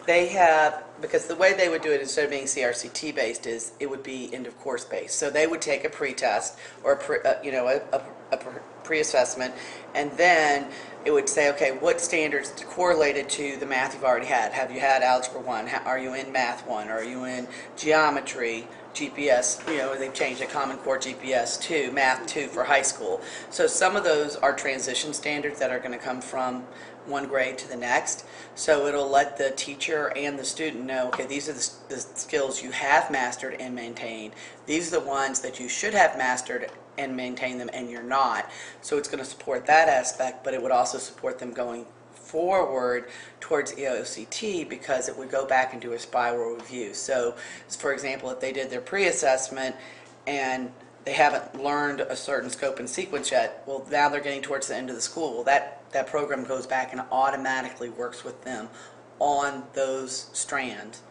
They have, because the way they would do it instead of being CRCT based is it would be end of course based. So they would take a pre-test or a pre-assessment, and then it would say, okay, what standards correlated to the math you've already had? Have you had Algebra 1? Are you in Math 1? Are you in Geometry, GPS? They've changed it, Common Core GPS 2, Math 2 for high school. So some of those are transition standards that are going to come from one grade to the next. So it'll let the teacher and the student know, okay, these are the skills you have mastered and maintained. These are the ones that you should have mastered and maintain them, and you're not. So it's going to support that aspect, but it would also support them going forward towards EOCT, because it would go back and do a spiral review. So, for example, if they did their pre-assessment and they haven't learned a certain scope and sequence yet, well, now they're getting towards the end of the school. Well, that program goes back and automatically works with them on those strands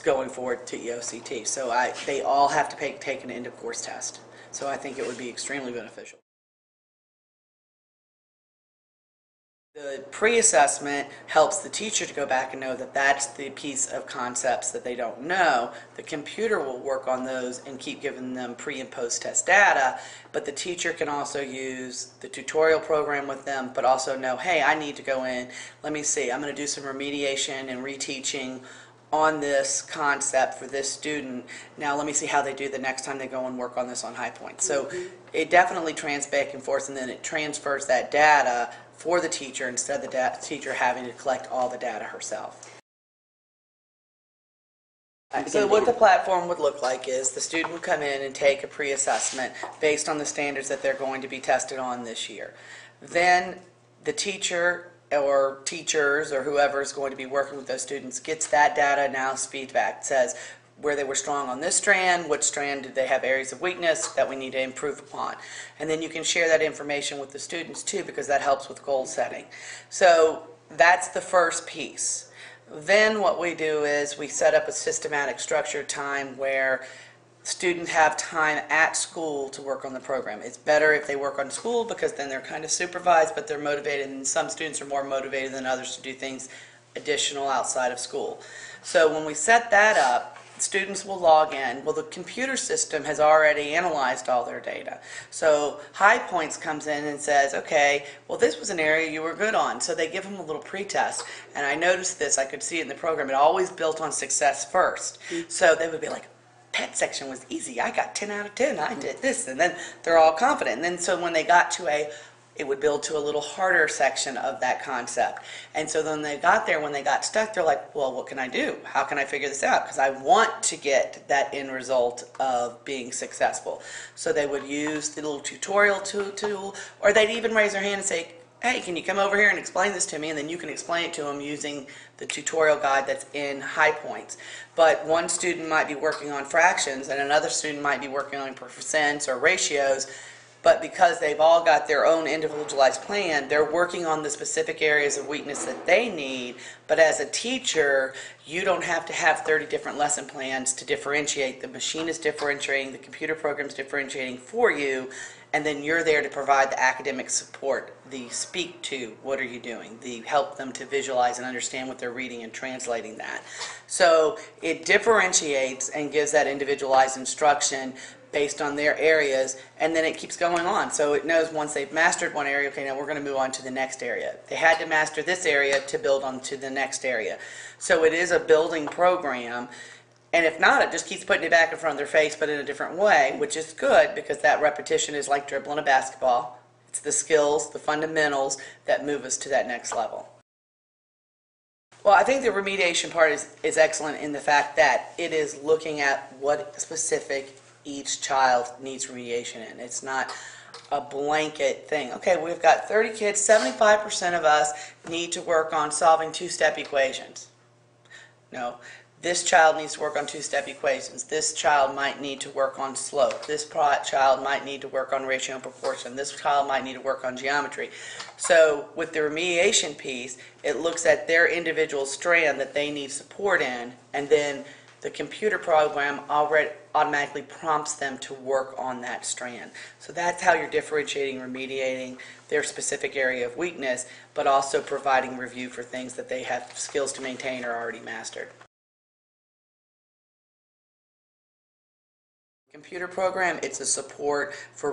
going forward to EOCT. So they all have to take an end-of-course test. So I think it would be extremely beneficial. The pre-assessment helps the teacher to go back and know that that's the piece of concepts that they don't know. The computer will work on those and keep giving them pre- and post-test data, but the teacher can also use the tutorial program with them, but also know, hey, I need to go in, let me see, I'm going to do some remediation and reteaching on this concept for this student. Now let me see how they do the next time they go and work on this on High Point. So it definitely trans back and forth, and then it transfers that data for the teacher instead of the teacher having to collect all the data herself. So what the platform would look like is the student would come in and take a pre-assessment based on the standards that they're going to be tested on this year. Then the teacher or teachers or whoever is going to be working with those students gets that data analysis feedback. It says where they were strong on this strand, what strand did they have areas of weakness that we need to improve upon. And then you can share that information with the students too, because that helps with goal setting. So that's the first piece. Then what we do is we set up a systematic structured time where students have time at school to work on the program. It's better if they work on school because then they're kind of supervised, but they're motivated, and some students are more motivated than others to do things additional outside of school. So when we set that up, students will log in. Well, the computer system has already analyzed all their data. So High Points comes in and says, okay, well, this was an area you were good on. So they give them a little pretest. And I noticed this, I could see it in the program, it always built on success first. So they would be like, pet section was easy. I got 10 out of 10. I did this. And then they're all confident. And then so when they got to it would build to a little harder section of that concept. And so then they got there, when they got stuck, they're like, well, what can I do? How can I figure this out? Because I want to get that end result of being successful. So they would use the little tutorial tool, or they'd even raise their hand and say, hey, can you come over here and explain this to me? And then you can explain it to them using the tutorial guide that's in High Points. But one student might be working on fractions and another student might be working on percents or ratios, but because they've all got their own individualized plan, they're working on the specific areas of weakness that they need. But as a teacher, you don't have to have 30 different lesson plans to differentiate. The machine is differentiating, the computer program is differentiating for you, and then you're there to provide the academic support, the speak to, what are you doing, the help them to visualize and understand what they're reading and translating that. So it differentiates and gives that individualized instruction based on their areas, and then it keeps going on. So it knows once they've mastered one area, okay, now we're going to move on to the next area. They had to master this area to build on to the next area. So it is a building program, and if not, it just keeps putting it back in front of their face, but in a different way, which is good because that repetition is like dribbling a basketball. It's the skills, the fundamentals that move us to that next level. Well, I think the remediation part is excellent in the fact that it is looking at what specific each child needs remediation in. It's not a blanket thing. Okay, we've got 30 kids, 75% of us need to work on solving two-step equations. No, this child needs to work on two-step equations. This child might need to work on slope. This child might need to work on ratio and proportion. This child might need to work on geometry. So with the remediation piece, it looks at their individual strand that they need support in, and then the computer program already automatically prompts them to work on that strand. So that's how you're differentiating, remediating their specific area of weakness, but also providing review for things that they have skills to maintain or already mastered. Computer program, it's a support for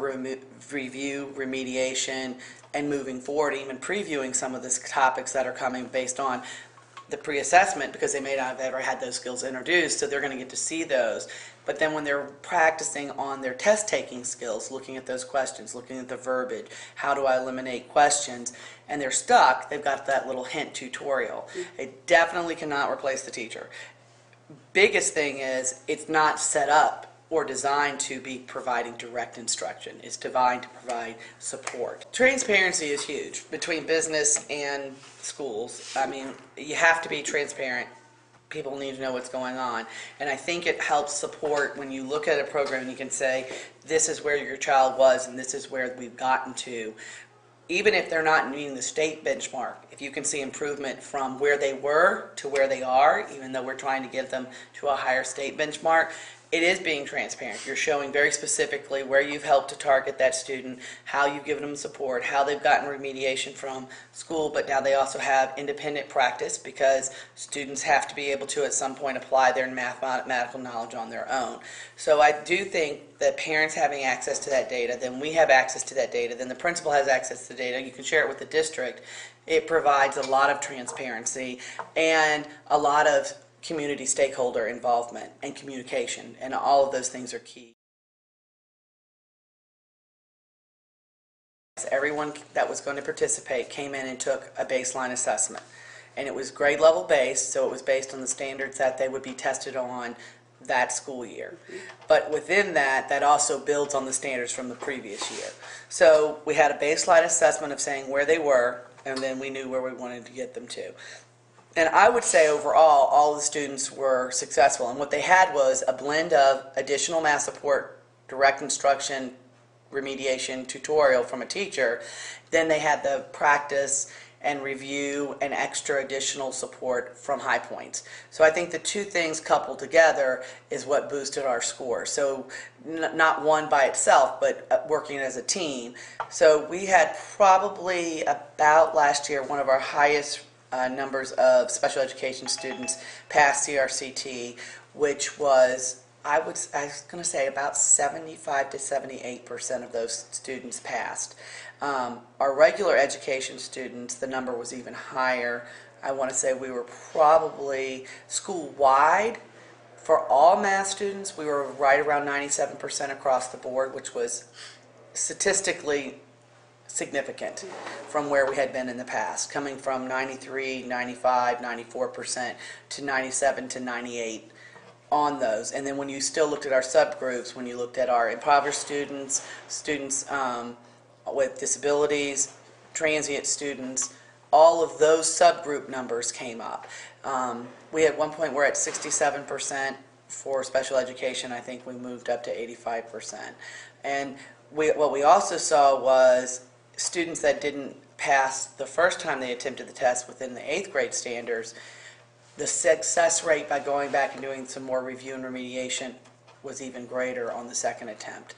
review, remediation, and moving forward, even previewing some of the topics that are coming based on the pre-assessment, because they may not have ever had those skills introduced, so they're going to get to see those. But then when they're practicing on their test-taking skills, looking at those questions, looking at the verbiage, how do I eliminate questions, and they're stuck, they've got that little hint tutorial. It definitely cannot replace the teacher. Biggest thing is, it's not set up or designed to be providing direct instruction. It's designed to provide support. Transparency is huge between business and schools. I mean, you have to be transparent. People need to know what's going on. And I think it helps support when you look at a program and you can say, this is where your child was and this is where we've gotten to. Even if they're not meeting the state benchmark, if you can see improvement from where they were to where they are, even though we're trying to get them to a higher state benchmark, it is being transparent. You're showing very specifically where you've helped to target that student, how you've given them support, how they've gotten remediation from school, but now they also have independent practice because students have to be able to at some point apply their mathematical knowledge on their own. So I do think that parents having access to that data, then we have access to that data, then the principal has access to the data, you can share it with the district. It provides a lot of transparency and a lot of community stakeholder involvement and communication, and all of those things are key. Everyone that was going to participate came in and took a baseline assessment, and it was grade level based, so it was based on the standards that they would be tested on that school year. But within that, that also builds on the standards from the previous year. So we had a baseline assessment of saying where they were, and then we knew where we wanted to get them to. And I would say overall, all the students were successful. And what they had was a blend of additional math support, direct instruction, remediation, tutorial from a teacher. Then they had the practice and review and extra additional support from High Points. So I think the two things coupled together is what boosted our score. So not one by itself, but working as a team. So we had probably about last year one of our highest numbers of special education students pass CRCT, which was, I was going to say about 75 to 78% of those students passed. Our regular education students, the number was even higher. I want to say we were probably school-wide for all math students, we were right around 97% across the board, which was statistically significant from where we had been in the past, coming from 93, 95, 94% to 97 to 98 on those. And then when you still looked at our subgroups, when you looked at our impoverished students, students with disabilities, transient students, all of those subgroup numbers came up. We at one point were at 67% for special education. I think we moved up to 85%. And what we also saw was students that didn't pass the first time they attempted the test within the 8th grade standards, the success rate by going back and doing some more review and remediation was even greater on the second attempt.